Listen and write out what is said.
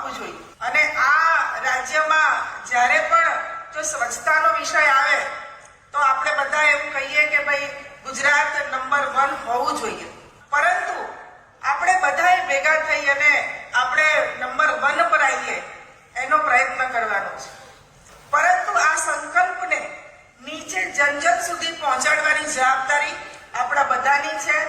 આપવું જોઈએ। અને આ રાજ્યમાં જ્યારે પણ જો સ્વચ્છતાનો વિષય આવે તો આપણે બધા એવું કહીએ કે ભાઈ ગુજરાત નંબર 1 હોવું જોઈએ, પરંતુ આપણે બધાએ ભેગા થઈ અને આપણે નંબર 1 પર આવીએ એનો પ્રયત્ન કરવાનો છે। પરંતુ આ સંકલ્પને નીચે જન જન સુધી પહોંચાડવાની જવાબદારી આપણા બધાની છે।